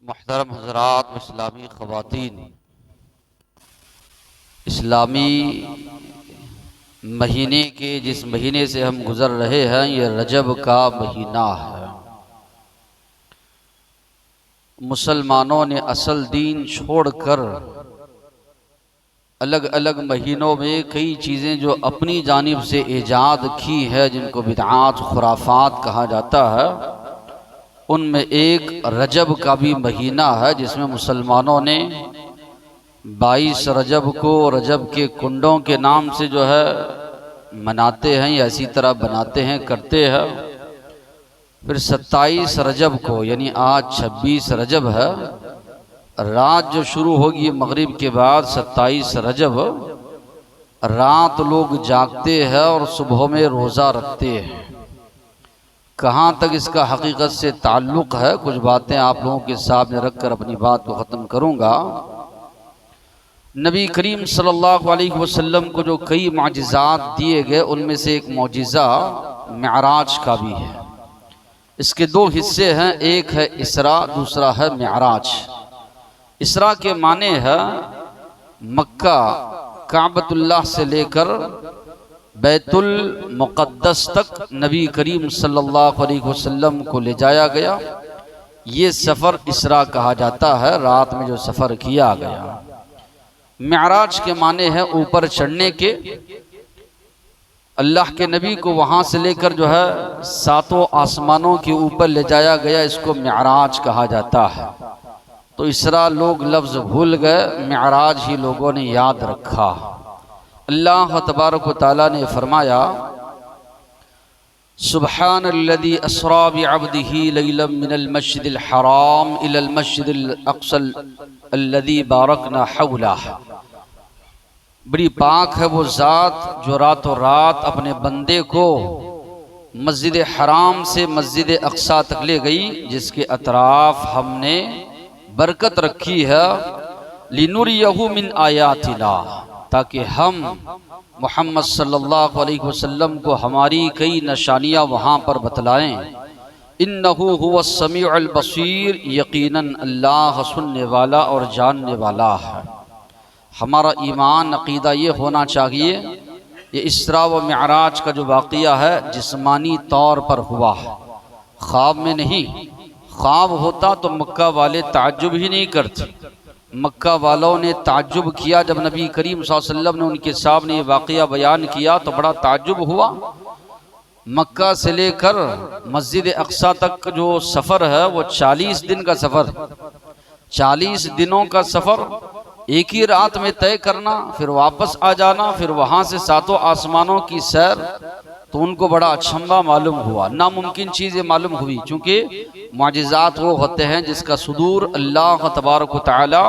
محترم حضرات و اسلامی خواتین، اسلامی مہینے کے جس مہینے سے ہم گزر رہے ہیں یہ رجب کا مہینہ ہے۔ مسلمانوں نے اصل دین چھوڑ کر الگ الگ مہینوں میں کئی چیزیں جو اپنی جانب سے ایجاد کی ہے جن کو بدعات خرافات کہا جاتا ہے، ان میں ایک رجب کا بھی مہینہ ہے جس میں مسلمانوں نے 22 رجب کو رجب کے کنڈوں کے نام سے جو ہے مناتے ہیں یا اسی طرح بناتے ہیں کرتے ہیں۔ پھر 27 رجب کو یعنی آج 26 رجب ہے، رات جو شروع ہوگی مغرب کے بعد 27 رجب رات لوگ جاگتے ہیں اور صبح میں روزہ رکھتے ہیں۔ کہاں تک اس کا حقیقت سے تعلق ہے کچھ باتیں آپ لوگوں کے سامنے رکھ کر اپنی بات کو ختم کروں گا۔ نبی کریم صلی اللہ علیہ وسلم کو جو کئی معجزات دیے گئے ان میں سے ایک معجزہ معراج کا بھی ہے۔ اس کے دو حصے ہیں، ایک ہے اسراء، دوسرا ہے معراج۔ اسراء کے معنی ہے مکہ کعبۃ اللہ سے لے کر بیت المقدس تک نبی کریم صلی اللہ علیہ وسلم کو لے جایا گیا۔ یہ سفر اسراء کہا جاتا ہے، رات میں جو سفر کیا گیا۔ معراج کے معنی ہے اوپر چڑھنے کے۔ اللہ کے نبی کو وہاں سے لے کر جو ہے 7 آسمانوں کے اوپر لے جایا گیا، اس کو معراج کہا جاتا ہے۔ تو اسراء لوگ لفظ بھول گئے، معراج ہی لوگوں نے یاد رکھا۔ اللہ تبارک و تعالیٰ نے فرمایا سبحان الذی اسری بعبدہ لیلا من المسجد الحرام الی المسجد الاقصی الذی بارکنا حولہ۔ بڑی پاک ہے وہ ذات جو راتوں رات اپنے بندے کو مسجد حرام سے مسجد اقصی تک لے گئی، جس کے اطراف ہم نے برکت رکھی ہے، لنریہ من آیاتنا، تاکہ ہم محمد صلی اللہ علیہ وسلم کو ہماری کئی نشانیاں وہاں پر بتلائیں۔ انہ هو السمیع البصیر، یقیناً اللہ سننے والا اور جاننے والا ہے۔ ہمارا ایمان عقیدہ یہ ہونا چاہیے یہ اسراء و معراج کا جو واقعہ ہے جسمانی طور پر ہوا، خواب میں نہیں۔ خواب ہوتا تو مکہ والے تعجب ہی نہیں کرتے۔ مکہ والوں نے تعجب کیا جب نبی کریم صلی اللہ علیہ وسلم نے ان کے سامنے یہ واقعہ بیان کیا تو بڑا تعجب ہوا۔ مکہ سے لے کر مسجد اقصی تک جو سفر ہے وہ 40 دن کا سفر، 40 دنوں کا سفر ایک ہی رات میں طے کرنا، پھر واپس آ جانا، پھر وہاں سے 7 آسمانوں کی سیر۔ تو ان کو بڑا اچھمبا معلوم ہوا، ناممکن چیزیں معلوم ہوئی، چونکہ معجزات وہ ہوتے ہیں جس کا صدور اللہ تبارک و تعالی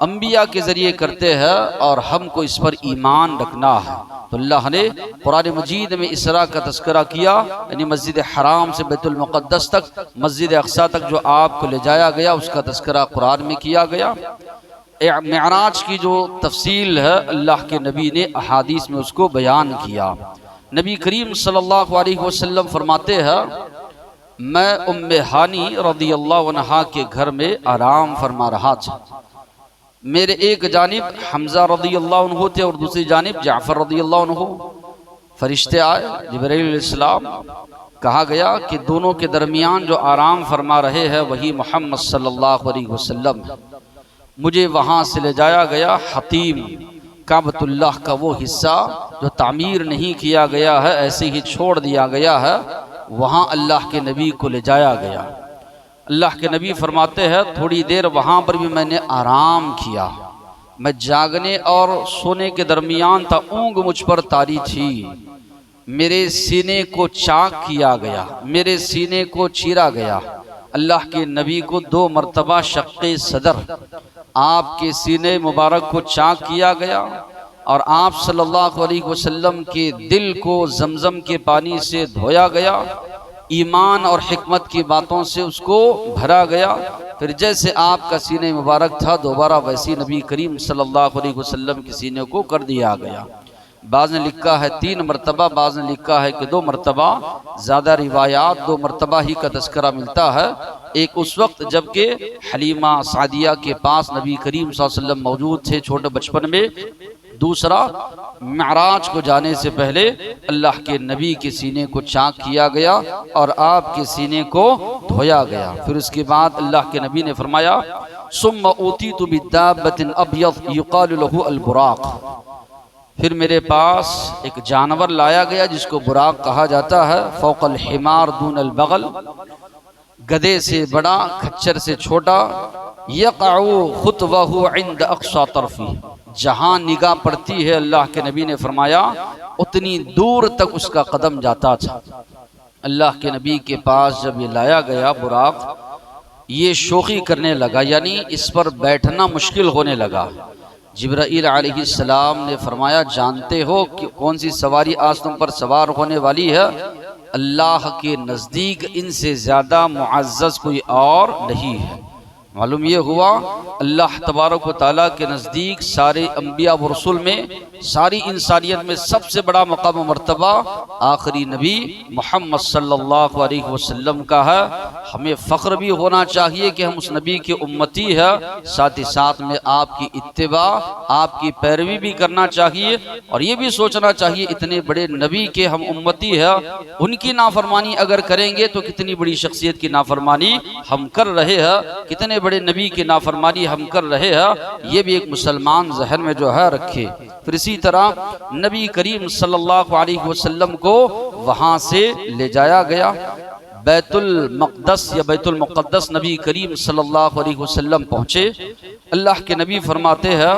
انبیاء کے ذریعے کرتے ہیں اور ہم کو اس پر ایمان رکھنا ہے۔ تو اللہ نے قرآن مجید میں اسراء کا تذکرہ کیا، یعنی مسجد حرام سے بیت المقدس تک، مسجد اقصی تک جو آپ کو لے جایا گیا اس کا تذکرہ قرآن میں کیا گیا۔ معراج کی جو تفصیل ہے اللہ کے نبی نے احادیث میں اس کو بیان کیا۔ نبی کریم صلی اللہ علیہ وسلم فرماتے ہیں میں ام ہانی رضی اللہ عنہا کے گھر میں آرام فرما رہا تھا۔ میرے ایک جانب حمزہ رضی اللہ عنہ تھے اور دوسری جانب جعفر رضی اللہ عنہ۔ فرشتے آئے، جبرائیل علیہ السلام، کہا گیا کہ دونوں کے درمیان جو آرام فرما رہے ہیں وہی محمد صلی اللہ علیہ وسلم ہے۔ مجھے وہاں سے لے جایا گیا حطیم، کعبۃ اللہ کا وہ حصہ جو تعمیر نہیں کیا گیا ہے، ایسے ہی چھوڑ دیا گیا ہے، وہاں اللہ کے نبی کو لے جایا گیا۔ اللہ کے نبی فرماتے ہیں تھوڑی دیر وہاں پر بھی میں نے آرام کیا، میں جاگنے اور سونے کے درمیان تھا، اونگ مجھ پر طاری تھی، میرے سینے کو چاک کیا گیا، میرے سینے کو چیرا گیا۔ اللہ کے نبی کو 2 مرتبہ شق صدر، آپ کے سینے مبارک کو چاک کیا گیا اور آپ صلی اللہ علیہ وسلم کے دل کو زمزم کے پانی سے دھویا گیا، ایمان اور حکمت کی باتوں سے اس کو بھرا گیا۔ پھر جیسے آپ کا سینے مبارک تھا دوبارہ ویسی نبی کریم صلی اللہ علیہ وسلم کے سینے کو کر دیا گیا۔ بعض نے لکھا ہے 3 مرتبہ، بعض نے لکھا ہے کہ 2 مرتبہ، زیادہ روایات 2 مرتبہ ہی کا تذکرہ ملتا ہے۔ ایک اس وقت جبکہ حلیمہ سعدیہ کے پاس نبی کریم صلی اللہ علیہ وسلم موجود تھے چھوٹے بچپن میں، دوسرا معراج کو جانے سے پہلے اللہ کے نبی کے سینے کو چاک کیا گیا اور آپ کے سینے کو دھویا گیا۔ پھر اس کے بعد اللہ کے نبی نے فرمایا ثم اوتیت بدابۃ ابیض یقال له البراق، پھر میرے پاس ایک جانور لایا گیا جس کو براق کہا جاتا ہے، فوق الحمار دون البغل، گدھے سے بڑا کھچر سے چھوٹا، یقع خطوہ عند اقصى طرفی، جہاں نگاہ پڑتی ہے اللہ کے نبی نے فرمایا اتنی دور تک اس کا قدم جاتا تھا۔ اللہ کے نبی کے پاس جب یہ لایا گیا براق، یہ شوخی کرنے لگا، یعنی اس پر بیٹھنا مشکل ہونے لگا۔ جبرائیل علیہ السلام نے فرمایا جانتے ہو کہ کون سی سواری آج تم پر سوار ہونے والی ہے؟ اللہ کے نزدیک ان سے زیادہ معزز کوئی اور نہیں ہے۔ معلوم یہ ہوا اللہ تبارک و تعالیٰ کے نزدیک سارے انبیاء و رسول میں، ساری انسانیت میں سب سے بڑا مقام و مرتبہ آخری نبی محمد صلی اللہ علیہ وسلم کا ہے۔ ہمیں فخر بھی ہونا چاہیے کہ ہم اس نبی کے امتی ہیں، ساتھ ہی ساتھ میں آپ کی اتباع، آپ کی پیروی بھی کرنا چاہیے، اور یہ بھی سوچنا چاہیے اتنے بڑے نبی کے ہم امتی ہیں، ان کی نافرمانی اگر کریں گے تو کتنی بڑی شخصیت کی نافرمانی ہم کر رہے ہیں، کتنے بڑے نبی کی نافرمانی ہم کر رہے ہیں، یہ بھی ایک مسلمان ذہن میں جو ہے رکھے۔ پھر اسی طرح نبی کریم صلی اللہ علیہ وسلم کو وہاں سے لے جایا گیا بیت المقدس یا بیت المقدس، نبی کریم صلی اللہ علیہ وسلم پہنچے۔ اللہ کے نبی فرماتے ہیں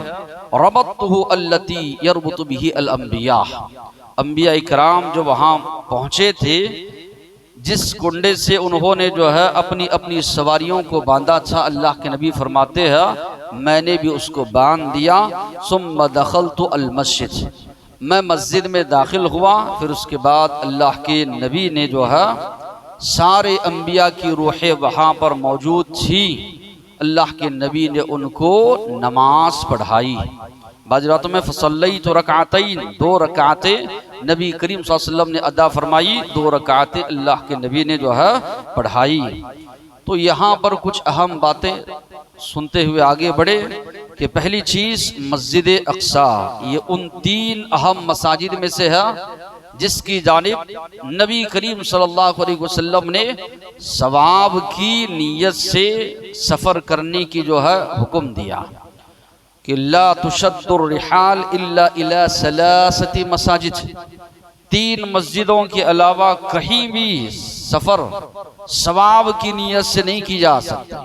ربطہ التی یربط به الانبیاء، انبیاء کرام جو وہاں پہنچے تھے جس کنڈے سے انہوں نے جو ہے اپنی اپنی سواریوں کو باندھا تھا، اللہ کے نبی فرماتے ہیں میں نے بھی اس کو باندھ دیا۔ ثم دخلت المسجد، میں مسجد میں داخل ہوا، پھر اس کے بعد اللہ کے نبی نے جو ہے سارے انبیاء کی روحیں وہاں پر موجود تھی، اللہ کے نبی نے ان کو نماز پڑھائی۔ بعض راتوں میں فصلیت رکعتین، 2 رکعتیں نبی کریم صلی اللہ علیہ وسلم نے ادا فرمائی، 2 رکعتیں اللہ کے نبی نے جو ہے پڑھائی۔ تو یہاں پر کچھ اہم باتیں سنتے ہوئے آگے بڑھے کہ پہلی چیز مسجد اقصی، یہ ان 3 اہم مساجد میں سے ہے جس کی جانب نبی کریم صلی اللہ علیہ وسلم نے ثواب کی نیت سے سفر کرنے کی جو ہے حکم دیا کہ لا تشد الرحال الا الى 3 مساجد، 3 مسجدوں کے علاوہ کہیں بھی سفر ثواب کی نیت سے نہیں کی جا سکتا۔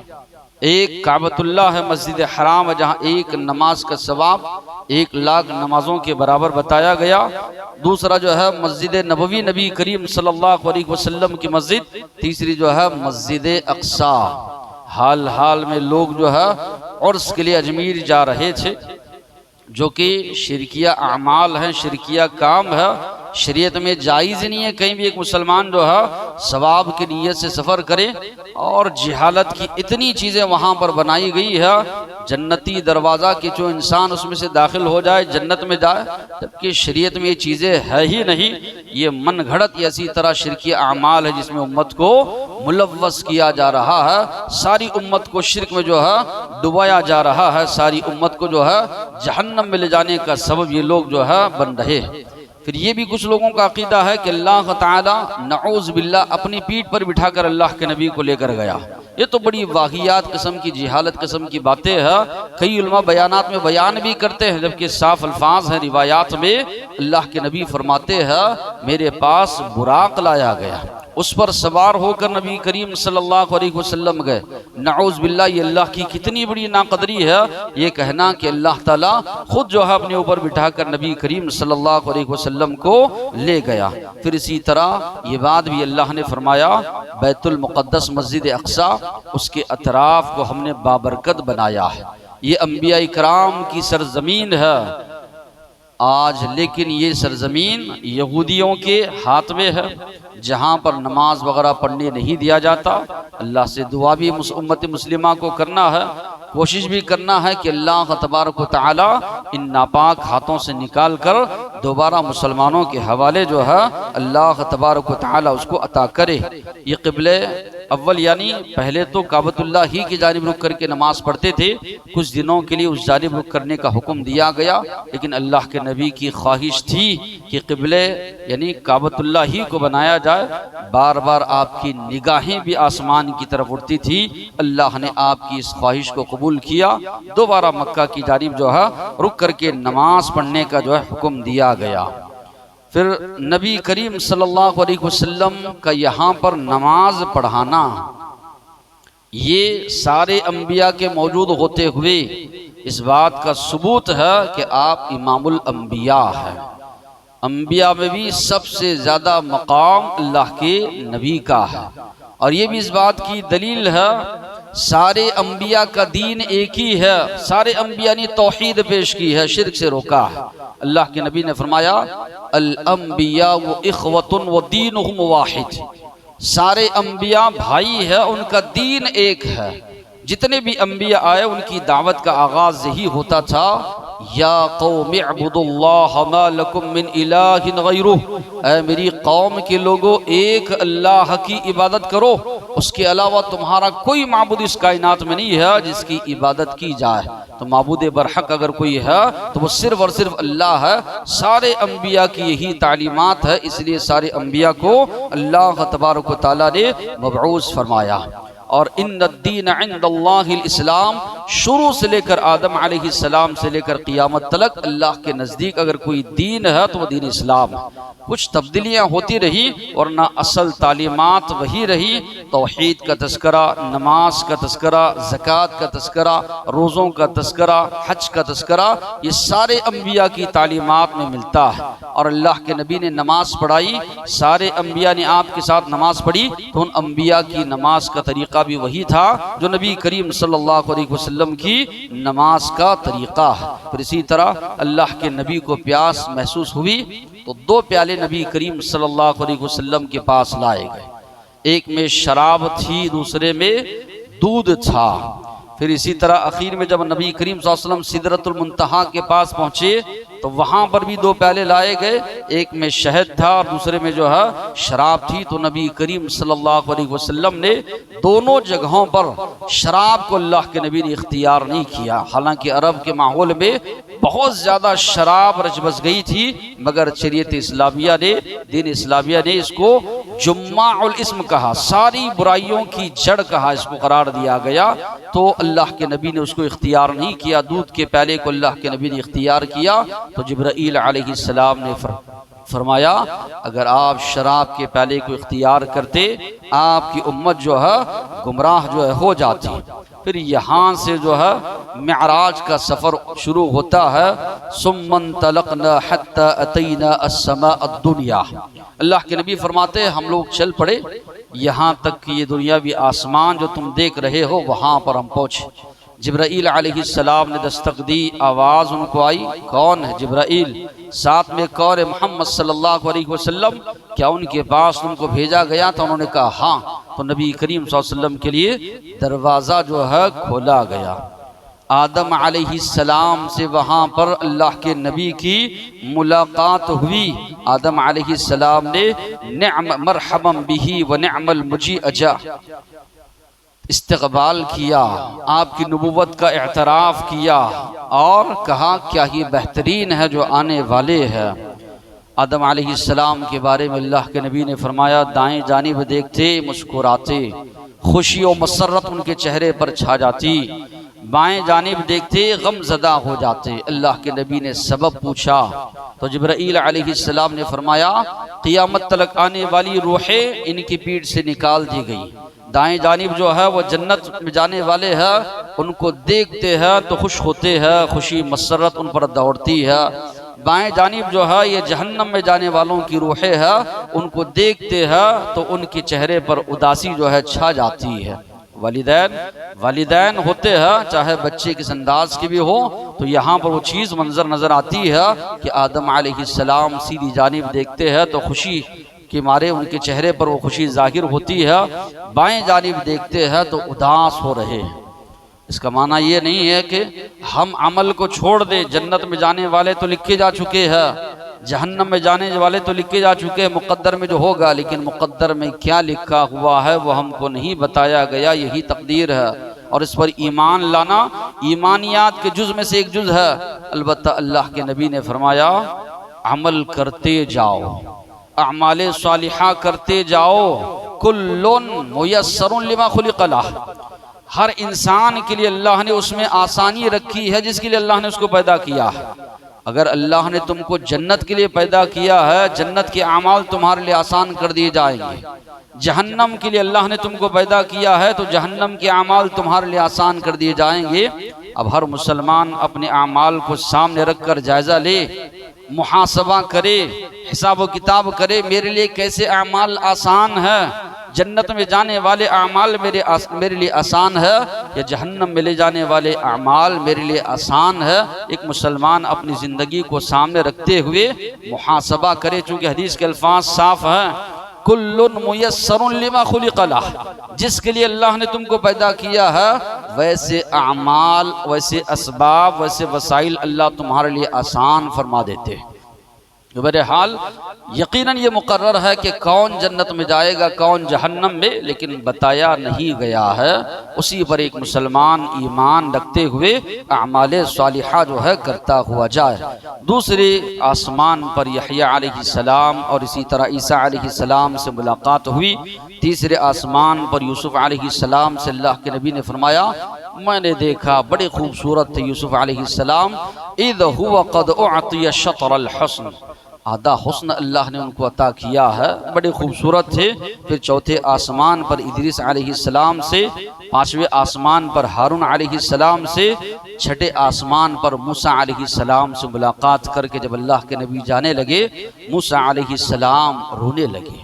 ایک کعبۃ اللہ ہے، مسجد حرام ہے، جہاں ایک نماز کا ثواب 1,00,000 نمازوں کے برابر بتایا گیا۔ دوسرا جو ہے مسجد نبوی، نبی کریم صلی اللہ علیہ وسلم کی مسجد۔ تیسری جو ہے مسجد اقصی، حال حال میں لوگ جو ہے عرس کے لیے اجمیر جا رہے تھے، جو کہ شرکیہ اعمال ہیں، شرکیہ کام ہے، شریعت میں جائز نہیں ہے کہیں بھی ایک مسلمان جو ہے ثواب کی نیت سے سفر کرے، اور جہالت کی اتنی چیزیں وہاں پر بنائی گئی ہے، جنتی دروازہ کہ جو انسان اس میں سے داخل ہو جائے جنت میں جائے، جبکہ شریعت میں یہ چیزیں ہے ہی نہیں، یہ من گھڑت اسی طرح شرکی اعمال ہے جس میں امت کو ملوث کیا جا رہا ہے، ساری امت کو شرک میں جو ہے ڈبایا جا رہا ہے، ساری امت کو جو ہے جہنم میں لے جانے کا سبب یہ لوگ جو ہے بن رہے ہیں۔ پھر یہ بھی کچھ لوگوں کا عقیدہ ہے کہ اللہ تعالی نعوذ باللہ اپنی پیٹھ پر بٹھا کر اللہ کے نبی کو لے کر گیا۔ یہ تو بڑی واہیات قسم کی، جہالت قسم کی باتیں ہیں۔ کئی علماء بیانات میں بیان بھی کرتے ہیں، جبکہ صاف الفاظ ہیں روایات میں، اللہ کے نبی فرماتے ہیں میرے پاس براق لایا گیا، اس پر سوار ہو کر نبی کریم صلی اللہ علیہ وسلم گئے۔ نعوذ باللہ، یہ اللہ کی کتنی بڑی ناقدری ہے یہ کہنا کہ اللہ تعالیٰ خود جو ہے اپنے اوپر بٹھا کر نبی کریم صلی اللہ علیہ وسلم کو لے گیا۔ پھر اسی طرح یہ بات بھی اللہ نے فرمایا بیت المقدس مسجد اقصی، اس کے اطراف کو ہم نے بابرکت بنایا ہے، یہ انبیاء کرام کی سرزمین ہے آج، لیکن یہ سرزمین یہودیوں کے ہاتھ میں ہے، جہاں پر نماز وغیرہ پڑھنے نہیں دیا جاتا۔ اللہ سے دعا بھی امت مسلمہ کو کرنا ہے، کوشش بھی کرنا ہے کہ اللہ تبارک و تعالی ان ناپاک ہاتھوں سے نکال کر دوبارہ مسلمانوں کے حوالے جو ہے اللہ تبارک و تعالی اس کو عطا کرے۔ یہ قبلہ اول یعنی پہلے تو کعبۃ اللہ ہی کی جانب رخ کر کے نماز پڑھتے تھے، کچھ دنوں کے لیے اس جانب رخ کرنے کا حکم دیا گیا، لیکن اللہ کے نبی کی خواہش تھی کہ قبلہ یعنی کعبۃ اللہ ہی کو بنایا جائے۔ بار بار آپ کی نگاہیں بھی آسمان کی طرف اٹھتی تھی، اللہ نے آپ کی اس خواہش کو قبول کیا، دوبارہ مکہ کی جانب جو ہے رک کر کے نماز پڑھنے کا جو ہے حکم دیا گیا۔ پھر نبی کریم صلی اللہ علیہ وسلم کا یہاں پر نماز پڑھانا، یہ سارے انبیاء کے موجود ہوتے ہوئے اس بات کا ثبوت ہے کہ آپ امام الانبیاء ہیں۔ انبیاء میں بھی سب سے زیادہ مقام اللہ کے نبی کا ہے، اور یہ بھی اس بات کی دلیل ہے سارے انبیاء کا دین ایک ہی ہے، سارے انبیاء نے توحید پیش کی ہے، شرک سے روکا ہے۔ اللہ کے نبی نے فرمایا الانبیاء اخوۃ ودینہم واحد، سارے انبیاء بھائی ہے، ان کا دین ایک ہے۔ جتنے بھی انبیاء آئے ان کی دعوت کا آغاز یہی ہوتا تھا، یا قوم اعبدوا اللہ ما لکم من الہ غیرہ، اے میری قوم کے لوگوں ایک اللہ کی عبادت کرو، اس کے علاوہ تمہارا کوئی معبود اس کائنات میں نہیں ہے جس کی عبادت کی جائے۔ تو معبود برحق اگر کوئی ہے تو وہ صرف اور صرف اللہ ہے۔ سارے انبیاء کی یہی تعلیمات ہے، اس لیے سارے انبیاء کو اللہ تبارک و تعالیٰ نے مبعوث فرمایا۔ اور ان الدین عند اللہ الاسلام، شروع سے لے کر آدم علیہ السلام سے لے کر قیامت تلک اللہ کے نزدیک اگر کوئی دین ہے تو وہ دین اسلام ہے۔ کچھ تبدیلیاں ہوتی رہی ورنہ اصل تعلیمات وہی رہی۔ توحید کا تذکرہ، نماز کا تذکرہ، زکوٰۃ کا تذکرہ، روزوں کا تذکرہ، حج کا تذکرہ، یہ سارے انبیاء کی تعلیمات میں ملتا ہے۔ اور اللہ کے نبی نے نماز پڑھائی، سارے انبیاء نے آپ کے ساتھ نماز پڑھی، تو ان انبیاء کی نماز کا طریقہ بھی وہی تھا جو نبی کریم صلی اللہ علیہ وسلم کی نماز کا طریقہ ہے۔ پھر اسی طرح اللہ کے نبی کو پیاس محسوس ہوئی تو 2 پیالے نبی کریم صلی اللہ علیہ وسلم کے پاس لائے گئے، ایک میں شراب تھی، دوسرے میں دودھ تھا۔ پھر اسی طرح اخیر میں جب نبی کریم صلی اللہ علیہ وسلم سدرۃ المنتہا کے پاس پہنچے تو وہاں پر بھی 2 پیالے لائے گئے، ایک میں شہد تھا اور دوسرے میں جو ہے شراب تھی۔ تو نبی کریم صلی اللہ علیہ وسلم نے دونوں جگہوں پر شراب کو اللہ کے نبی نے اختیار نہیں کیا، حالانکہ عرب کے ماحول میں بہت زیادہ شراب رچ بس گئی تھی، مگر شریعت اسلامیہ نے، دین اسلامیہ نے اس کو جماع الاسم کہا، ساری برائیوں کی جڑ کہا، اس کو قرار دیا گیا۔ تو اللہ کے نبی نے اس کو اختیار نہیں کیا، دودھ کے پیالے کو اللہ کے نبی نے اختیار کیا۔ تو جبرائیل علیہ السلام نے فرمایا اگر آپ شراب کے پیالے کو اختیار کرتے آپ کی امت جو ہے گمراہ جو ہے ہو جاتی۔ پھر یہاں سے جو ہے معراج کا سفر شروع ہوتا ہے، ثم انطلقنا حتی اتینا السماء الدنیا۔ اللہ کے نبی فرماتے ہیں ہم لوگ چل پڑے یہاں تک کہ یہ دنیاوی آسمان جو تم دیکھ رہے ہو وہاں پر ہم پہنچے۔ جبرائیل علیہ السلام نے دستک دی، آواز ان کو آئی، کون ہے؟ جبرائیل۔ ساتھ میں کون ہے؟ محمد صلی اللہ علیہ وسلم۔ کیا ان کے پاس ان کو بھیجا گیا تھا؟ انہوں نے کہا ہاں۔ تو نبی کریم صلی اللہ علیہ وسلم کے لیے دروازہ جو ہے کھولا گیا۔ آدم علیہ السلام سے وہاں پر اللہ کے نبی کی ملاقات ہوئی۔ آدم علیہ السلام نے نعم مرحبا بہ ونعم المجیء جاء، استقبال کیا، آپ کی نبوت کا اعتراف کیا اور کہا کیا ہی بہترین ہے جو آنے والے ہیں۔ آدم علیہ السلام کے بارے میں اللہ کے نبی نے فرمایا دائیں جانب دیکھتے مسکراتے، خوشی و مسرت ان کے چہرے پر چھا جاتی، بائیں جانب دیکھتے غم زدہ ہو جاتے۔ اللہ کے نبی نے سبب پوچھا تو جبرائیل علیہ السلام نے فرمایا قیامت تلک آنے والی روحیں ان کی پیٹھ سے نکال دی گئی۔ دائیں جانب جو ہے وہ جنت میں جانے والے ہیں، ان کو دیکھتے ہیں تو خوش ہوتے ہیں، خوشی مسرت ان پر دوڑتی ہے۔ بائیں جانب جو ہے یہ جہنم میں جانے والوں کی روحیں ہیں، ان کو دیکھتے ہیں تو ان کے چہرے پر اداسی جو ہے چھا جاتی ہے۔ والدین ہوتے ہیں چاہے بچے کس انداز کے بھی ہو، تو یہاں پر وہ چیز منظر نظر آتی ہے کہ آدم علیہ السلام سیدھی جانب دیکھتے ہیں تو خوشی کے مارے ان کے چہرے پر وہ خوشی ظاہر ہوتی ہے، بائیں جانب دیکھتے ہیں تو اداس ہو رہے ہیں۔ اس کا معنی یہ نہیں ہے کہ ہم عمل کو چھوڑ دیں، جنت میں جانے والے تو لکھے جا چکے ہیں، جہنم میں جانے والے تو لکھے جا چکے ہیں مقدر میں جو ہوگا، لیکن مقدر میں کیا لکھا ہوا ہے وہ ہم کو نہیں بتایا گیا، یہی تقدیر ہے۔ اور اس پر ایمان لانا ایمانیات کے جز میں سے ایک جز ہے۔ البتہ اللہ کے نبی نے فرمایا عمل کرتے جاؤ، اعمال صالحہ کرتے جاؤ، کل میسر لما خلق لہ، ہر انسان کے لیے اللہ نے اس میں آسانی رکھی ہے جس کے لیے اللہ نے اس کو پیدا کیا ہے۔ اگر اللہ نے تم کو جنت کے لیے پیدا کیا ہے، جنت کے اعمال تمہارے لیے آسان کر دیے جائیں گے۔ جہنم کے لیے اللہ نے تم کو پیدا کیا ہے تو جہنم کے اعمال تمہارے لیے آسان کر دیے جائیں گے۔ اب ہر مسلمان اپنے اعمال کو سامنے رکھ کر جائزہ لے، محاسبہ کرے، حساب و کتاب کرے، میرے لیے کیسے اعمال آسان ہے، جنت میں جانے والے اعمال میرے لیے آسان ہے یا جہنم میں لے جانے والے اعمال میرے لیے آسان ہے۔ ایک مسلمان اپنی زندگی کو سامنے رکھتے ہوئے محاسبہ کرے، چونکہ حدیث کے الفاظ صاف ہیں، کل میسر لما خلق لہ، جس کے لیے اللہ نے تم کو پیدا کیا ہے ویسے اعمال، ویسے اسباب، ویسے وسائل اللہ تمہارے لیے آسان فرما دیتے ہیں۔ بہرحال یقیناً یہ مقرر ہے کہ کون جنت میں جائے گا کون جہنم میں، لیکن بتایا نہیں گیا ہے۔ اسی پر ایک مسلمان ایمان رکھتے ہوئے اعمال صالحہ جو ہے کرتا ہوا جائے۔ دوسرے آسمان پر یحییٰ علیہ السلام اور اسی طرح عیسیٰ علیہ السلام سے ملاقات ہوئی۔ تیسرے آسمان پر یوسف علیہ السلام سے اللہ کے نبی نے فرمایا میں نے دیکھا بڑے خوبصورت تھے یوسف علیہ السلام، اذ هو قد اعطی شطر الحسن، آدھا حسن اللہ نے ان کو عطا کیا ہے، بڑے خوبصورت تھے۔ پھر چوتھے آسمان پر ادریس علیہ السلام سے، پانچویں آسمان پر ہارون علیہ السلام سے، چھٹے آسمان پر موسیٰ علیہ السلام سے ملاقات کر کے جب اللہ کے نبی جانے لگے، موسیٰ علیہ السلام رونے لگے۔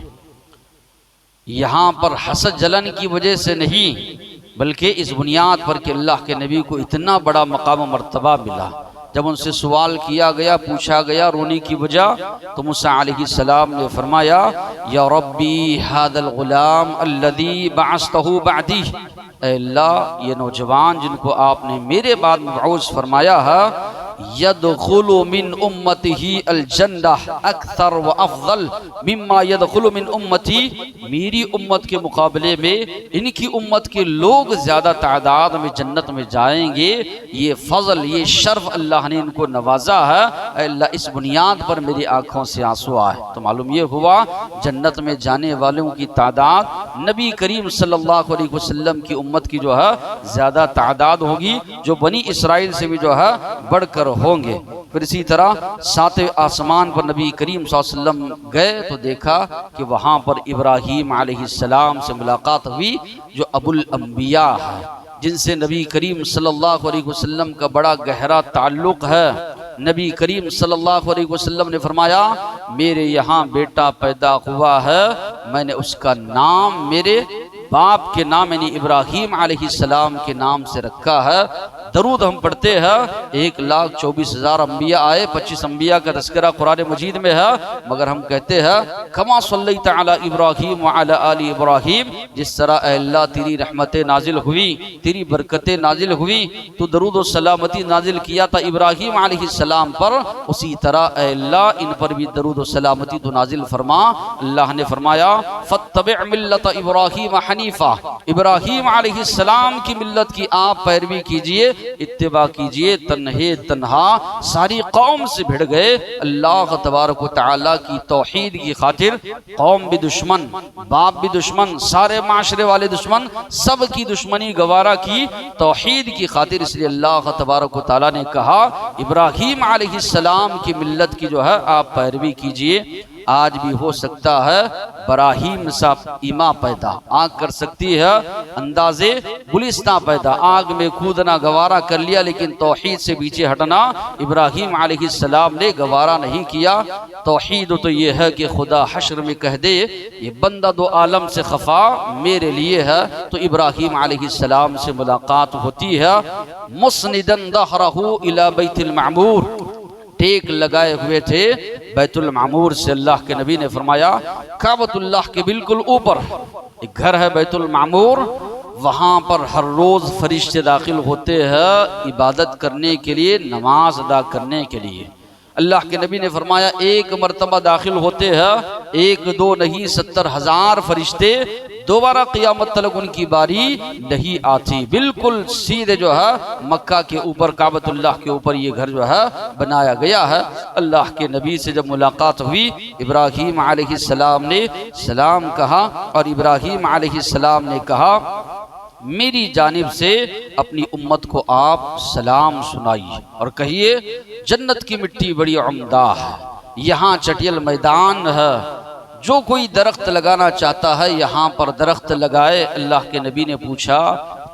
یہاں پر حسد جلن کی وجہ سے نہیں، بلکہ اس بنیاد پر کہ اللہ کے نبی کو اتنا بڑا مقام و مرتبہ ملا۔ جب ان سے سوال کیا گیا، پوچھا گیا رونے کی وجہ، تو موسیٰ علیہ السلام نے فرمایا یا ربی ھذا الغلام الذی بعثتہ بعدی، اے اللہ یہ نوجوان جن کو آپ نے میرے بعد مبعوث فرمایا ہے، يدخل من امته الجنہ اکثر و افضل مما يدخل من امتی، میری امت کے مقابلے میں ان کی امت کے لوگ زیادہ تعداد میں جنت میں جائیں گے۔ یہ فضل، یہ شرف اللہ نے ان کو نوازا ہے، اے اللہ اس بنیاد پر میری آنکھوں سے آنسو آئے۔ تو معلوم یہ ہوا جنت میں جانے والوں کی تعداد نبی کریم صلی اللہ علیہ وسلم کی امت کی جو ہے زیادہ تعداد ہوگی، جو بنی اسرائیل سے بھی جو ہے بڑھ کر ہوں گے۔ پھر اسی طرح ساتویں آسمان پر نبی کریم صلی اللہ علیہ وسلم گئے تو دیکھا کہ وہاں پر ابراہیم علیہ السلام سے ملاقات ہوئی، جو ابو الانبیاء ہے، جن سے نبی کریم صلی اللہ علیہ وسلم کا بڑا گہرا تعلق ہے۔ نبی کریم صلی اللہ علیہ وسلم نے فرمایا میرے یہاں بیٹا پیدا ہوا ہے، میں نے اس کا نام میرے باپ کے نام یعنی ابراہیم علیہ السلام کے نام سے رکھا ہے۔ درود ہم پڑھتے ہیں 1,24,000 انبیاء آئے، 25 انبیاء کا تذکرہ قرآن مجید میں ہے، مگر ہم کہتے ہیں کما صلیت علی ابراہیم وعلی آل ابراہیم، جس طرح اے اللہ تیری رحمتیں نازل ہوئی، تیری برکتیں نازل ہوئی، تو درود و سلامتی نازل کیا تھا ابراہیم علیہ السلام پر، اسی طرح اے اللہ ان پر بھی درود و سلامتی تو نازل فرما۔ اللہ نے فرمایا فاتبع ملت ابراہیم حنیفہ، ابراہیم علیہ السلام کی ملت کی آپ پیروی کیجئے، اتباع کیجئے، تنہا ساری قوم سے بھڑ گئے۔ اللہ تبارک و تعالی کی توحید کی خاطر قوم بھی دشمن، باپ بھی دشمن، سارے معاشرے والے دشمن، سب کی دشمنی گوارا کی توحید کی خاطر، اس لیے اللہ تبارک و تعالی نے کہا ابراہیم علیہ السلام کی ملت کی جو ہے آپ پیروی کیجئے۔ آج بھی ہو سکتا ہے براہیم سا ایما پیدا، آگ کر سکتی ہے اندازے گلستہ پیدا، آگ میں کودنا گوارا کر لیا، لیکن توحید سے پیچھے ہٹنا ابراہیم علیہ السلام نے گوارا نہیں کیا۔ توحید تو یہ ہے کہ خدا حشر میں کہہ دے یہ بندہ دو عالم سے خفا میرے لیے ہے، تو ابراہیم علیہ السلام سے ملاقات ہوتی ہے۔ مسندن ظہرہ الی بیت المعمور، ٹیک لگائے ہوئے تھے بیت المعمور سے۔ اللہ کے نبی نے فرمایا کعبۃ اللہ کے بالکل اوپر ایک گھر ہے بیت المعمور، وہاں پر ہر روز فرشتے داخل ہوتے ہیں عبادت کرنے کے لیے، نماز ادا کرنے کے لیے۔ اللہ کے نبی نے فرمایا ایک مرتبہ داخل ہوتے ہیں، ایک دو نہیں 70,000 فرشتے، دوبارہ قیامت تلک ان کی باری نہیں آتی۔ بالکل سیدھے جو ہے مکہ کے اوپر، کعبۃ اللہ کے اوپر یہ گھر جو ہے بنایا گیا ہے۔ اللہ کے نبی سے جب ملاقات ہوئی، ابراہیم علیہ السلام نے سلام کہا، اور ابراہیم علیہ السلام نے کہا میری جانب سے اپنی امت کو آپ سلام سنائیے اور کہیے جنت کی مٹی بڑی عمدہ ہے، یہاں چٹیل میدان ہے، جو کوئی درخت لگانا چاہتا ہے یہاں پر درخت لگائے۔ اللہ کے نبی نے پوچھا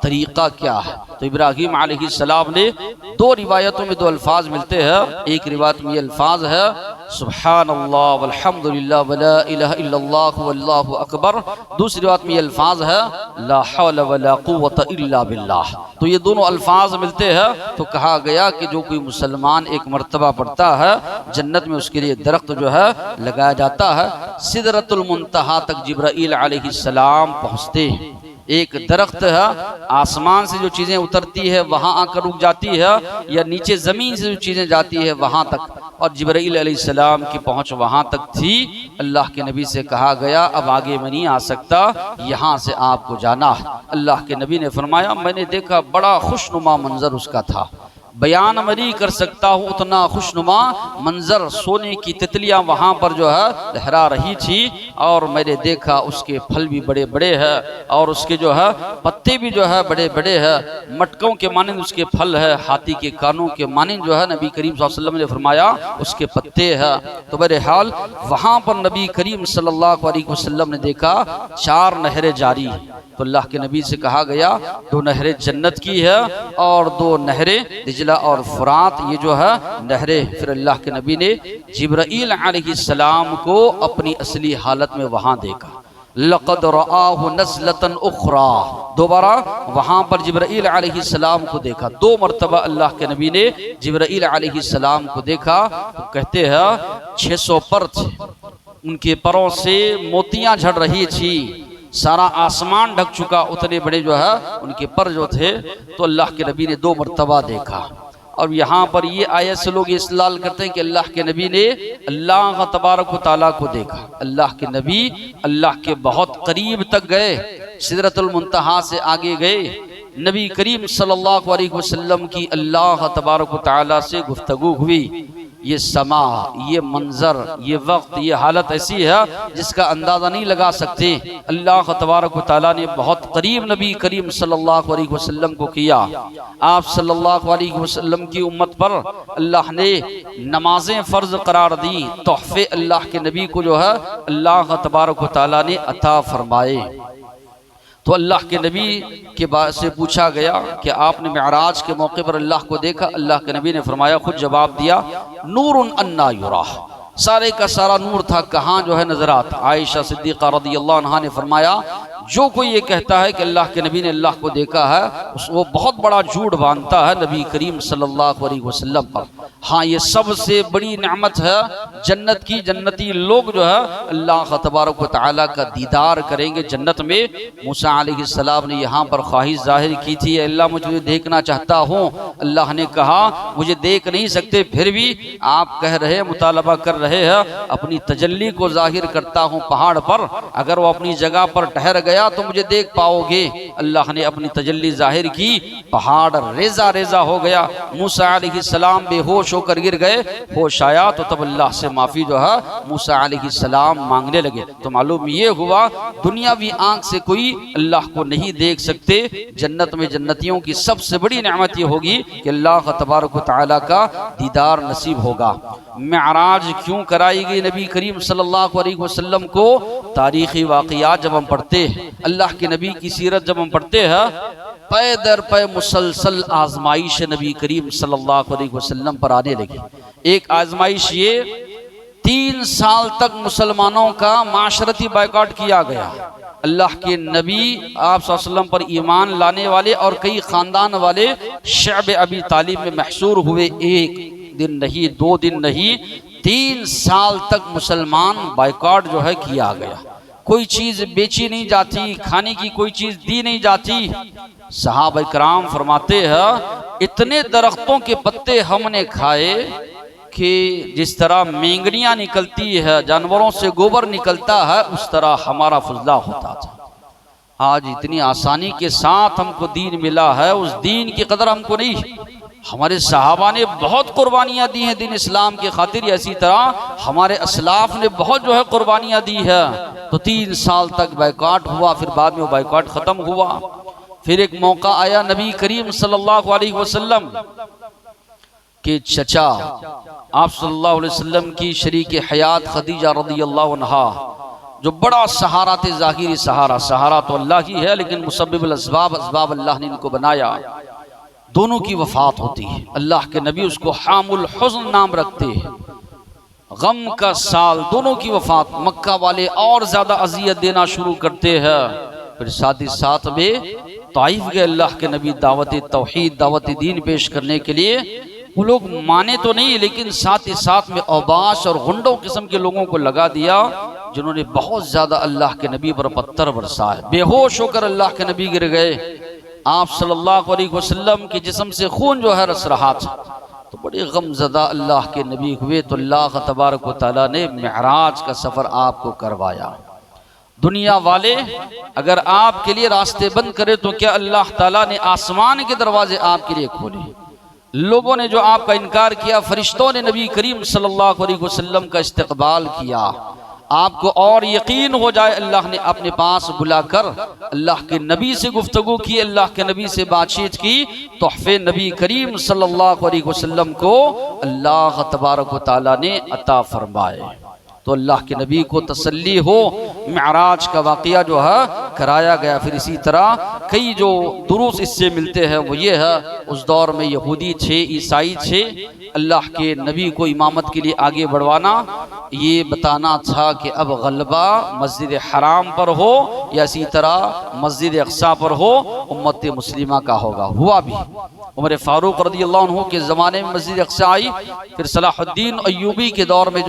طریقہ کیا ہے؟ تو ابراہیم علیہ السلام نے دو روایتوں میں دو الفاظ ملتے ہیں، ایک روایت میں یہ الفاظ ہے سبحان اللہ والحمدللہ ولا الہ الا اللہ واللہ اکبر، دوسری روایت میں یہ الفاظ ہے لا حول ولا قوت الا باللہ۔ تو یہ دونوں الفاظ ملتے ہیں تو کہا گیا کہ جو کوئی مسلمان ایک مرتبہ پڑھتا ہے جنت میں اس کے لیے درخت جو ہے لگایا جاتا ہے۔ سدرۃ المنتہا تک جبرائیل علیہ السلام پہنچتے ہیں، ایک درخت ہے، آسمان سے جو چیزیں اترتی ہے وہاں آ کر رک جاتی ہے، یا نیچے زمین سے جو چیزیں جاتی ہے وہاں تک، اور جبرائیل علیہ السلام کی پہنچ وہاں تک تھی۔ اللہ کے نبی سے کہا گیا اب آگے میں نہیں آ سکتا، یہاں سے آپ کو جانا ہے۔ اللہ کے نبی نے فرمایا میں نے دیکھا بڑا خوشنما منظر اس کا تھا، بیان میں نہیں کر سکتا ہوں اتنا خوشنما منظر، سونے کی تتلیاں وہاں پر جو ہے لہرا رہی تھی، اور میں نے دیکھا اس کے پھل بھی بڑے بڑے ہیں، اور اس کے جو ہے پتے بھی جو ہے بڑے بڑے ہیں، مٹکوں کے مانند اس کے پھل ہے، ہاتھی کے کانوں کے مانند جو ہے نبی کریم صلی اللہ علیہ وسلم نے فرمایا اس کے پتے ہیں۔ تو بہرحال وہاں پر نبی کریم صلی اللہ علیہ وسلم نے دیکھا 4 نہریں جاری، تو اللہ کے نبی سے کہا گیا 2 نہریں جنت کی ہے اور 2 نہریں دجلہ اور فرات، یہ جو ہے نہریں۔ پھر اللہ کے نبی نے جبرائیل علیہ السلام کو اپنی اصلی حالت میں وہاں دیکھا، لقد رآہ نزلۃ اخری، دوبارہ وہاں پر جبرائیل علیہ السلام کو دیکھا، 2 مرتبہ اللہ کے نبی نے جبرائیل علیہ السلام کو دیکھا۔ تو کہتے ہیں 600 پر تھے، ان کے پروں سے موتیاں جھڑ رہی تھی، سارا آسمان ڈھک چکا، اتنے بڑے جو ہے ان کے پر جو تھے۔ تو اللہ کے نبی نے 2 مرتبہ دیکھا، اور یہاں پر یہ آیت سے لوگ استدلال کرتے ہیں کہ اللہ کے نبی نے اللہ تبارک و تعالیٰ کو دیکھا۔ اللہ کے نبی اللہ کے بہت قریب تک گئے، سدرۃ المنتہا سے آگے گئے، نبی کریم صلی اللہ علیہ وسلم کی اللہ تبارک و تعالیٰ سے گفتگو ہوئی۔ یہ سما، یہ منظر، یہ وقت، یہ حالت ایسی ہے جس کا اندازہ نہیں لگا سکتے۔ اللہ تبارک و تعالیٰ نے بہت قریب نبی کریم صلی اللہ علیہ وسلم کو کیا۔ آپ صلی اللہ علیہ وسلم کی امت پر اللہ نے نمازیں فرض قرار دی، تحفے اللہ کے نبی کو جو ہے اللہ تبارک و تعالیٰ نے عطا فرمائے۔ تو اللہ کے نبی کے بعد سے پوچھا گیا کہ آپ نے معراج کے موقع پر اللہ کو دیکھا؟ اللہ کے نبی نے فرمایا، خود جواب دیا، نور انا یراہ، سارے کا سارا نور تھا، کہاں جو ہے نظر آتا۔ عائشہ صدیقہ رضی اللہ عنہا نے فرمایا جو کوئی یہ کہتا ہے کہ اللہ کے نبی نے اللہ کو دیکھا ہے وہ بہت بڑا جھوٹ باندھتا ہے نبی کریم صلی اللہ علیہ وسلم پر۔ ہاں یہ سب سے بڑی نعمت ہے جنت کی، جنتی لوگ جو ہے اللہ تبارک و تعالیٰ کا دیدار کریں گے جنت میں۔ موسیٰ علیہ السلام نے یہاں پر خواہش ظاہر کی تھی، اللہ مجھے دیکھنا چاہتا ہوں۔ اللہ نے کہا مجھے دیکھ نہیں سکتے، پھر بھی آپ کہہ رہے مطالبہ کر رہے ہیں، اپنی تجلی کو ظاہر کرتا ہوں پہاڑ پر، اگر وہ اپنی جگہ پر ٹھہر گیا تو مجھے دیکھ پاؤ گے۔ اللہ نے اپنی تجلی ظاہر کی، پہاڑ ریزہ ریزہ ہو گیا، موسیٰ علیہ السلام بے ہوش ہو کر گر گئے، ہوش آیا تو تب اللہ سے معافی جو ہے موسیٰ علیہ السلام مانگنے لگے۔ تو معلوم یہ ہوا دنیاوی آنکھ سے کوئی اللہ کو نہیں دیکھ سکتے، جنت میں جنتیوں کی سب سے بڑی نعمت یہ ہوگی کہ اللہ تبارک و تعالیٰ کا دیدار نصیب ہوگا۔ معراج کیوں کرائی گئی نبی کریم صلی اللہ علیہ وسلم کو؟ تاریخی واقعات جب ہم پڑھتے ہیں، اللہ کے نبی کی سیرت جب ہم پڑھتے ہیں، پے در پے مسلسل آزمائش نبی کریم صلی اللہ علیہ وسلم پر آنے لگی۔ ایک آزمائش یہ 3 سال تک مسلمانوں کا معاشرتی بائیکاٹ کیا گیا۔ اللہ کے نبی آپ صلی اللہ علیہ وسلم پر ایمان لانے والے اور کئی خاندان والے شعب ابی طالب میں محصور ہوئے، 1 دن نہیں، 2 دن نہیں، 3 سال تک مسلمان بائیکاٹ جو ہے کیا گیا۔ کوئی چیز بیچی نہیں جاتی، کھانے کی کوئی چیز دی نہیں جاتی۔ صحابہ کرام فرماتے ہیں اتنے درختوں کے پتے ہم نے کھائے کہ جس طرح مینگنیاں نکلتی ہے، جانوروں سے گوبر نکلتا ہے، اس طرح ہمارا فضلہ ہوتا تھا۔ آج اتنی آسانی کے ساتھ ہم کو دین ملا ہے، اس دین کی قدر ہم کو نہیں۔ ہمارے صحابہ نے بہت قربانیاں دی ہیں دین اسلام کی خاطر، اسی طرح ہمارے اسلاف نے بہت قربانیاں دی ہے۔ تو 3 سال تک بائیکاٹ ہوا، پھر بعد میں وہ بائیکاٹ ختم ہوا۔ پھر ایک موقع آیا نبی کریم صلی اللہ علیہ وسلم کے چچا آپ صلی اللہ علیہ وسلم کی شریک حیات خدیجہ رضی اللہ عنہا، جو بڑا سہارا تھے، ظاہری سہارا تو اللہ کی ہے، لیکن مسبب الاسباب، اسباب اللہ نے ان کو بنایا۔ دونوں کی وفات ہوتی ہے۔ اللہ کے نبی اس کو حام الحزن نام رکھتے ہیں، غم کا سال۔ دونوں کی وفات، مکہ والے اور زیادہ اذیت دینا شروع کرتے ہیں۔ پھر ساتھ ہی ساتھ میں طائف گئے اللہ کے نبی دعوت توحید، دعوت دین پیش کرنے کے لیے۔ وہ لوگ مانے تو نہیں، لیکن ساتھ ہی ساتھ میں اوباش اور غنڈوں قسم کے لوگوں کو لگا دیا، جنہوں نے بہت زیادہ اللہ کے نبی پر پتھر برسائے۔ بے ہوش ہو کر اللہ کے نبی گر گئے۔ آپ صلی اللہ علیہ وسلم کے جسم سے خون رس رہا تھا، تو بڑے غم زدہ اللہ کے نبی ہوئے۔ تو اللہ تبارک و تعالیٰ نے معراج کا سفر آپ کو کروایا۔ دنیا والے اگر آپ کے لیے راستے بند کرے تو کیا اللہ تعالیٰ نے آسمان کے دروازے آپ کے لیے کھولے؟ لوگوں نے جو آپ کا انکار کیا، فرشتوں نے نبی کریم صلی اللہ علیہ وسلم کا استقبال کیا۔ آپ کو اور یقین ہو جائے، اللہ نے اپنے پاس بلا کر اللہ کے نبی سے گفتگو کی، اللہ کے نبی سے بات چیت کی۔ تحفے نبی کریم صلی اللہ علیہ وسلم کو اللہ تبارک و تعالیٰ نے عطا فرمائے۔ تو اللہ کے نبی کو تسلی ہو، معراج کا واقعہ کرایا گیا۔ پھر اسی طرح کئی جو دروس اس سے ملتے ہیں وہ یہ ہے، اس دور میں یہودی تھے، عیسائی تھے، اللہ کے نبی کو امامت کے لیے آگے بڑھوانا، یہ بتانا تھا کہ اب غلبہ مسجد حرام پر ہو یا اسی طرح مسجد اقصی پر ہو، امت مسلمہ کا ہوگا۔ ہوا بھی، عمر فاروق رضی اللہ عنہ کے زمانے میں مسجد اقصی آئی، پھر صلاح الدین ایوبی کے دور میں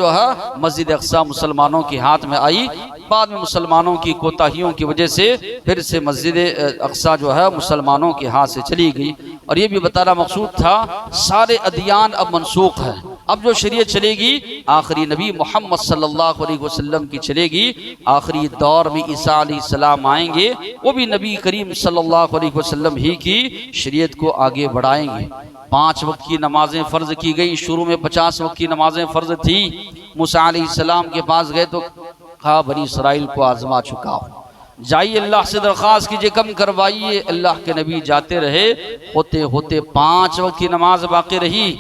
مسجد اقصی مسلمانوں کے ہاتھ میں آئی۔ بعد میں مسلمانوں کی کوتاہیوں کی وجہ سے پھر سے مسجد اقصی مسلمانوں کے ہاتھ سے چلی گئی۔ اور یہ بھی بتانا مقصود تھا، سارے ادیان اب منسوخ ہیں، اب جو شریعت چلے گی آخری نبی محمد صلی اللہ علیہ وسلم کی چلے گی۔ آخری دور میں عیسیٰ علیہ السلام آئیں گے، وہ بھی نبی کریم صلی اللہ علیہ وسلم ہی کی شریعت کو آگے بڑھائیں گے۔ 5 وقت کی نمازیں فرض کی گئی، شروع میں 50 وقت کی نمازیں فرض تھی۔ موسیٰ علیہ السلام کے پاس گئے تو کہا بنی اسرائیل کو آزما چکا ہوں، جائیے اللہ سے درخواست کیجئے کم کروائیے۔ اللہ کے نبی جاتے رہے، ہوتے ہوتے 5 وقت کی نماز باقی رہی۔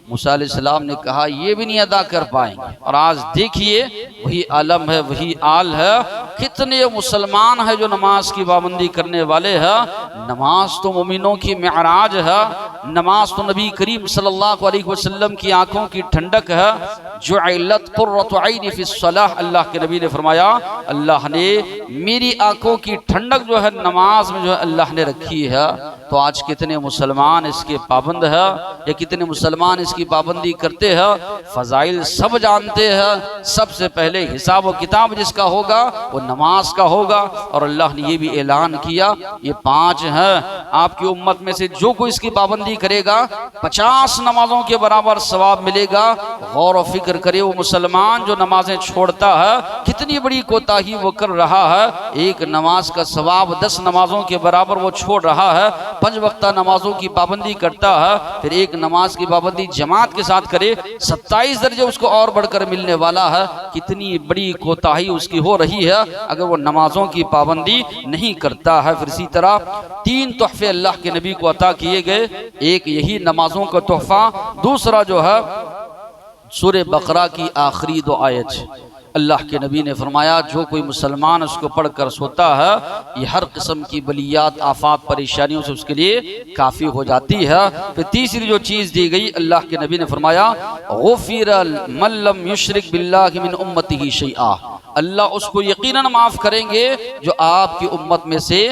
موسیٰ علیہ السلام نے کہا یہ بھی نہیں ادا کر پائیں گے۔ اور آج دیکھیے وہی عالم ہے، وہی آل ہے، کتنے مسلمان ہیں جو نماز کی پابندی کرنے والے ہیں۔ نماز تو مومنوں کی معراج ہے، نماز تو نبی کریم صلی اللہ علیہ وسلم کی آنکھوں کی ٹھنڈک ہے۔ جعلت قرۃ عین فی الصلاۃ، اللہ کے نبی نے فرمایا اللہ نے میری آنکھوں کی ٹھنڈک نماز میں اللہ نے رکھی ہے۔ تو آج کتنے مسلمان اس کے پابند ہیں یا کتنے مسلمان اس کی پابندی کرتے ہیں؟ فضائل سب جانتے ہیں، سب سے پہلے حساب و کتاب جس کا ہوگا وہ نماز کا ہوگا۔ اور اللہ نے یہ بھی اعلان کیا یہ 5 ہیں، آپ کی امت میں سے جو کوئی اس کی پابندی کرے گا 50 نمازوں کے برابر ثواب ملے گا۔ غور و فکر کرے وہ مسلمان جو نمازیں چھوڑتا ہے کتنی بڑی کوتاہی وہ کر رہا ہے۔ ایک نماز کا ثواب 10 نمازوں کے برابر وہ چھوڑ رہا ہے۔ 5 وقتہ نمازوں کی پابندی کرتا ہے، پھر ایک نماز کی پابندی جماعت کے ساتھ کرے 27 درجے اس کو اور بڑھ کر ملنے والا ہے۔ کتنی بڑی کوتاہی اس کی ہو رہی ہے اگر وہ نمازوں کی پابندی نہیں کرتا ہے۔ پھر اسی طرح 3 تحفے اللہ کے نبی کو عطا کیے گئے، ایک یہی نمازوں کا تحفہ، دوسرا سورہ بقرہ کی آخری 2 آیت۔ اللہ کے نبی نے فرمایا جو کوئی مسلمان اس کو پڑھ کر سوتا ہے یہ ہر قسم کی بلیات، آفات، پریشانیوں سے اس کے لیے کافی ہو جاتی ہے۔ پھر تیسری جو چیز دی گئی اللہ کے نبی نے فرمایا غفر من لم یشرک باللہ من امتہ شیئا، اللہ اس کو یقیناً معاف کریں گے جو آپ کی امت میں سے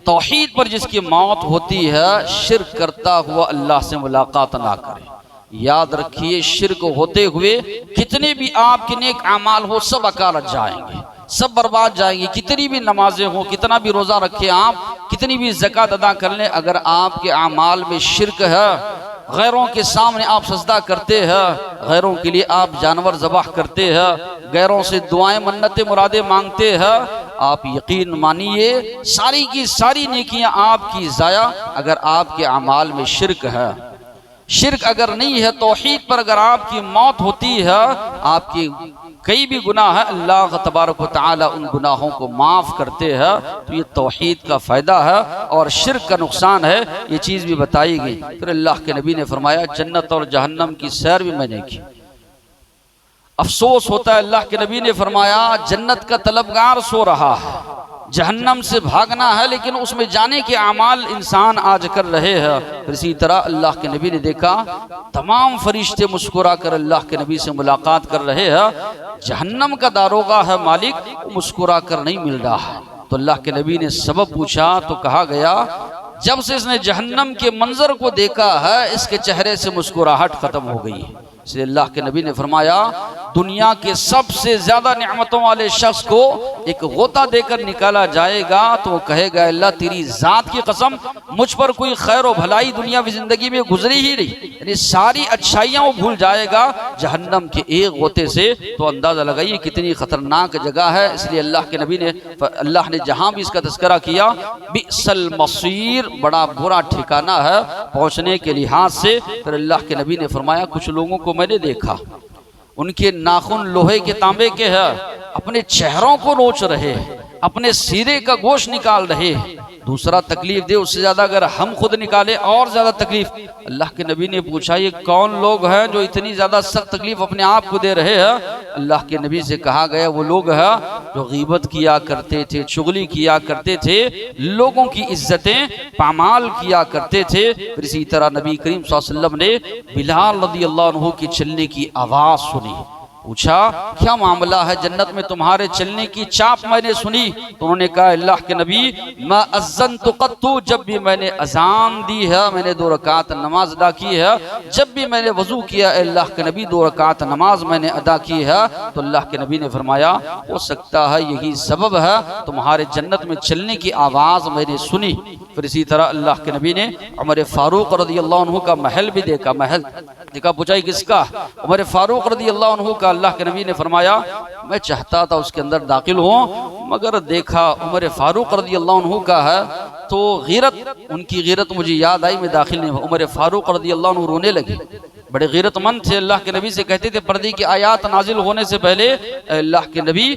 توحید پر جس کی موت ہوتی ہے شرک کرتا ہوا اللہ سے ملاقات نہ کرے۔ یاد رکھیے شرک ہوتے ہوئے کتنے بھی آپ کے نیک اعمال ہو سب اکارت جائیں گے، سب برباد جائیں گے۔ کتنی بھی نمازیں ہوں، کتنا بھی روزہ رکھیں آپ، کتنی بھی زکوٰۃ ادا کر لیں، اگر آپ کے اعمال میں شرک ہے غیروں کے سامنے آپ سجدہ کرتے ہیں، غیروں کے لیے آپ جانور ذبح کرتے ہیں، غیروں سے دعائیں منتیں مرادیں مانگتے ہیں، آپ یقین مانیے ساری کی ساری نیکیاں آپ کی ضائع اگر آپ کے اعمال میں شرک ہے۔ شرک اگر نہیں ہے، توحید پر اگر آپ کی موت ہوتی ہے، آپ کی کئی بھی گناہ ہے اللہ تبارک و تعالی ان گناہوں کو معاف کرتے ہیں، تو یہ توحید کا فائدہ ہے اور شرک کا نقصان ہے، یہ چیز بھی بتائی گئی۔ پھر اللہ کے نبی نے فرمایا جنت اور جہنم کی سیر بھی میں نے کی۔ افسوس ہوتا ہے، اللہ کے نبی نے فرمایا جنت کا طلبگار سو رہا ہے، جہنم سے بھاگنا ہے لیکن اس میں جانے کے اعمال انسان آج کر رہے ہیں۔ پھر اسی طرح اللہ کے نبی نے دیکھا تمام فرشتے مسکرا کر اللہ کے نبی سے ملاقات کر رہے ہیں، جہنم کا داروغہ ہے مالک، وہ مسکرا کر نہیں مل رہا ہے۔ تو اللہ کے نبی نے سبب پوچھا تو کہا گیا جب سے اس نے جہنم کے منظر کو دیکھا ہے اس کے چہرے سے مسکراہٹ ختم ہو گئی ہے۔ اس لیے اللہ کے نبی نے فرمایا دنیا کے سب سے زیادہ نعمتوں والے شخص کو ایک غوطہ دے کر نکالا جائے گا تو وہ کہے گا اللہ تیری ذات کی قسم مجھ پر کوئی خیر و بھلائی دنیاوی زندگی میں گزری ہی نہیں، یعنی ساری اچھائیاں وہ بھول جائے گا جہنم کے ایک غوطے سے۔ تو اندازہ لگائیے کتنی خطرناک جگہ ہے۔ اس لیے اللہ نے جہاں بھی اس کا تذکرہ کیا بئس المصیر، بڑا برا ٹھکانہ ہے پہنچنے کے لحاظ سے۔ پھر اللہ کے نبی نے فرمایا کچھ لوگوں کو میں نے دیکھا ان کے ناخن لوہے کے تانبے کے ہیں، اپنے چہروں کو نوچ رہے، اپنے سینے کا گوشت نکال رہے، دوسرا تکلیف دے اس سے زیادہ اگر ہم خود نکالے اور زیادہ تکلیف۔ اللہ کے نبی نے پوچھا یہ کون لوگ ہیں جو اتنی زیادہ سخت تکلیف اپنے آپ کو دے رہے ہیں؟ اللہ کے نبی سے کہا گیا وہ لوگ ہیں جو غیبت کیا کرتے تھے، چغلی کیا کرتے تھے، لوگوں کی عزتیں پامال کیا کرتے تھے۔ پھر اسی طرح نبی کریم صلی اللہ علیہ وسلم نے بلال رضی اللہ عنہ کی چلنے کی آواز سنی، پوچھا کیا معاملہ ہے جنت میں تمہارے چلنے کی چاپ میں نے سنی؟ تو انہوں نے کہا اللہ کے نبی ما اذنت قط، جب بھی میں نے اذان دی ہے میں نے 2 رکعت نماز ادا کی ہے، جب بھی میں نے وضو کیا اے اللہ کے نبی 2 رکعت نماز میں نے ادا کی ہے۔ تو اللہ کے نبی نے فرمایا ہو سکتا ہے یہی سبب ہے تمہارے جنت میں چلنے کی آواز میں نے سنی۔ پھر اسی طرح اللہ کے نبی نے عمر فاروق رضی اللہ عنہ کا محل بھی دیکھا، محل دیکھا، پوچھا کس کا؟ عمر فاروق رضی اللہ عنہ کا۔ اللہ کے نبی نے فرمایا میں چاہتا تھا اس کے اندر داخل ہوں مگر دیکھا عمر فاروق رضی اللہ عنہ کا ہے تو غیرت، ان کی غیرت مجھے یاد آئی، میں داخل نہیں ہوں۔ عمر فاروق رضی اللہ عنہ رونے لگے، بڑے غیرت مند تھے، اللہ کے نبی سے کہتے تھے پردے کی آیات نازل ہونے سے پہلے اللہ کے نبی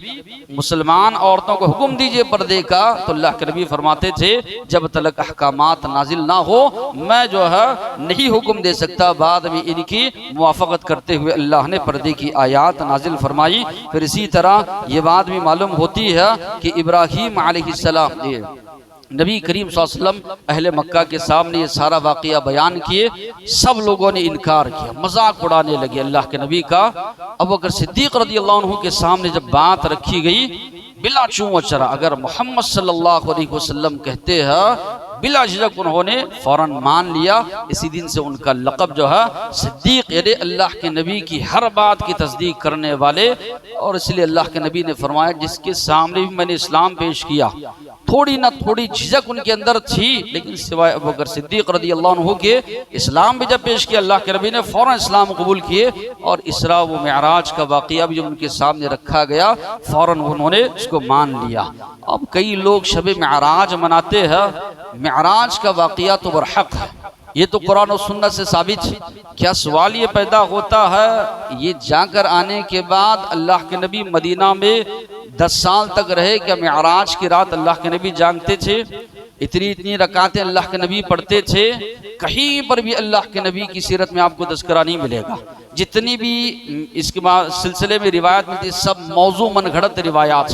مسلمان عورتوں کو حکم دیجئے پردے کا، تو اللہ کے نبی فرماتے تھے جب تلک احکامات نازل نہ ہو میں جو ہے نہیں حکم دے سکتا۔ بعد میں ان کی موافقت کرتے ہوئے اللہ نے پردے کی آیات نازل فرمائی۔ پھر اسی طرح یہ بات بھی معلوم ہوتی ہے کہ ابراہیم علیہ السلام نبی کریم صلی اللہ علیہ وسلم اہل مکہ کے سامنے یہ سارا واقعہ بیان کیے، سب لوگوں نے انکار کیا، مذاق اڑانے لگے اللہ کے نبی کا۔ ابوبکر صدیق رضی اللہ عنہ کے سامنے جب بات رکھی گئی بلا چوں و چرا اگر محمد صلی اللہ علیہ وسلم کہتے ہیں بلا جھجک انہوں نے فوراً مان لیا۔ اسی دن سے ان کا لقب جو ہے صدیق، یعنی اللہ کے نبی کی ہر بات کی تصدیق کرنے والے۔ اور اس لیے اللہ کے نبی نے فرمایا جس کے سامنے بھی میں نے اسلام پیش کیا تھوڑی نہ تھوڑی جھجک ان کے اندر تھی، لیکن سوائے ابوبکر صدیق رضی اللہ عنہ کے اسلام بھی جب پیش کیا اللہ کے نبی نے فوراً اسلام قبول کیے۔ اور اسراء و معراج کا واقعہ بھی جب ان کے سامنے رکھا گیا فوراً انہوں نے اس کو مان لیا۔ اب کئی لوگ شب معراج مناتے ہیں، معراج کا واقعہ تو برحق ہے، یہ تو قرآن و سنت سے ثابت ہے۔ کیا سوال یہ پیدا ہوتا ہے یہ جا کر آنے کے بعد اللہ کے نبی مدینہ میں 10 سال تک رہے، کیا معراج کی رات اللہ کے نبی جانگتے تھے؟ اتنی رکعتیں اللہ کے نبی پڑھتے تھے؟ کہیں پر بھی اللہ کے نبی کی سیرت میں آپ کو تذکرہ نہیں ملے گا۔ جتنی بھی اس کے سلسلے میں روایت ملتی سب موضوع من گھڑت روایات۔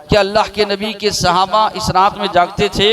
کہ اللہ کے نبی کے صحابہ اس رات میں جاگتے تھے،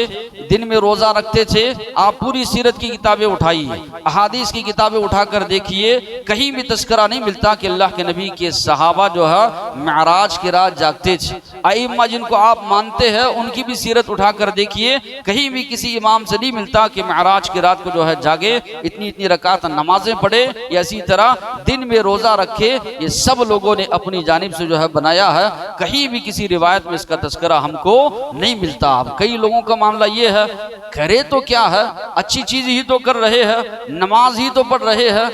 دن میں روزہ رکھتے تھے؟ آپ پوری سیرت کی کتابیں اٹھائیے، احادیث کی کتابیں اٹھا کر دیکھیے، کہیں بھی تذکرہ نہیں ملتا کہ اللہ کے نبی کے صحابہ جو ہے معراج کی رات جاگتے تھے۔ ائمہ جن کو آپ مانتے ہیں ان کی بھی سیرت اٹھا کر دیکھیے، کہیں بھی کسی امام سے نہیں ملتا کہ معراج کی رات کو جو ہے جاگے، اتنی رکعت نمازیں پڑھے یا اسی طرح دن میں روزہ رکھے۔ یہ سب لوگوں نے اپنی جانب سے جو ہے بنایا ہے، کہیں بھی کسی روایت میں اس کا تذکرہ ہم کو نہیں ملتا۔ اب کئی لوگوں کا معاملہ یہ ہے، کرے تو کیا ہے، اچھی چیز ہی تو کر رہے ہیں، نماز ہی تو پڑھ رہے ہیں،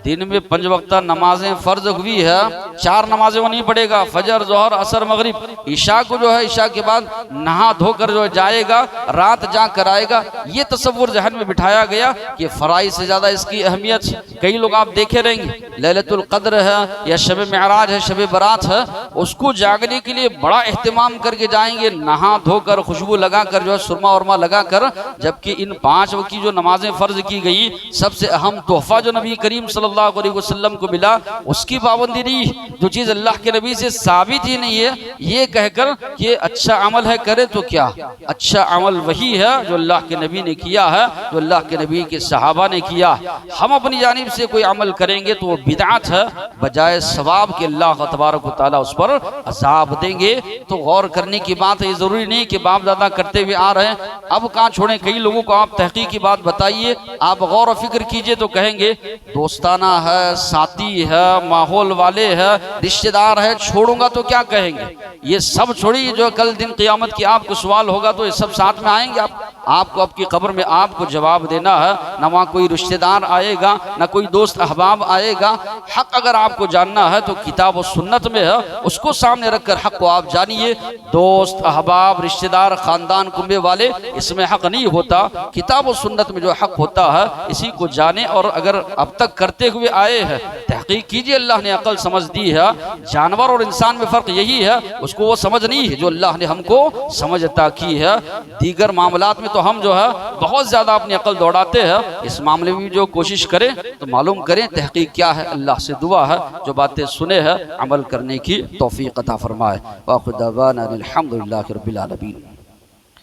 دن میں 5 وقتہ نمازیں فرض ہوئی ہے، 4 نمازیں وہ نہیں پڑھے گا، فجر، ظہر، عصر، مغرب، عشاء کو جو ہے عشاء کے بعد نہا دھو کر جو جائے گا، رات جا کر آئے گا، یہ تصور ذہن میں بٹھایا گیا کہ فرائض سے زیادہ اس کی اہمیت۔ کئی لوگ آپ دیکھے رہیں گے لیلۃ القدر ہے یا شب معراج ہے، شب برات ہے، اس کو جاگنے کے لیے بڑا اہتمام کر کے جائیں گے، نہا دھو کر، خوشبو لگا کر، جو ہے سرما ورما لگا کر، جبکہ ان 5 وقت کی جو نمازیں فرض کی گئی، سب سے اہم تحفہ جو نبی کریم صلی اللہ علیہ وسلم کو ملا، اس کی پابندی نہیں۔ جو چیز اللہ کے نبی سے ثابت ہی نہیں ہے، یہ کہہ کر کہ اچھا عمل ہے کرے تو کیا، اچھا عمل وہی ہے جو اللہ کے نبی نے کیا ہے، جو اللہ کے نبی کے صحابہ نے کیا۔ ہم اپنی جانب سے کوئی عمل کریں گے تو وہ بدعت ہے، بجائے ثواب کے اللہ تبارک و تعالیٰ اس پر عذاب دیں گے۔ تو غور کرنے کی بات ہے، یہ ضروری نہیں کہ باپ دادا کرتے ہوئے آ رہے ہیں اب کہاں چھوڑیں۔ کئی لوگوں کو آپ تحقیق کی بات بتائیے، آپ غور و فکر کیجئے تو کہیں گے دوستانہ ہے، ساتھی ہے، ماحول والے ہے، رشتہ دار ہے، چھوڑوں گا تو کیا کہیں گے؟ یہ سب چھوڑی، جو کل دن قیامت کی آپ کو سوال ہوگا تو یہ سب ساتھ میں آئیں گے۔ آپ کو آپ کی قبر میں آپ کو جواب دینا ہے، نہ وہاں کوئی رشتہ دار آئے گا، نہ کوئی دوست احباب آئے گا۔ حق اگر آپ کو جاننا ہے تو کتاب و سنت میں ہے، اس کو سامنے رکھ کر حق کو آپ جانیے۔ دوست احباب، رشتہ دار، خاندان، کنبے والے، اس میں حق نہیں ہوتا۔ کتاب و سنت میں جو حق ہوتا ہے اسی کو جانیں، اور اگر اب تک کرتے ہوئے آئے ہیں تحقیق کیجئے، اللہ نے عقل سمجھ دی ہے۔ جانور اور انسان میں فرق یہی ہے، اس کو وہ سمجھ نہیں ہے جو اللہ نے ہم کو سمجھ عطا کی ہے۔ دیگر معاملات میں تو ہم جو ہے بہت زیادہ اپنی عقل دوڑاتے ہیں، اس معاملے میں جو کوشش کریں تو معلوم کریں تحقیق کیا ہے۔ اللہ سے دعا ہے جو باتیں سنے ہیں عمل کرنے کی توفیق عطا فرمائے۔ وآخر دعوانا الحمدللہ رب العالمین۔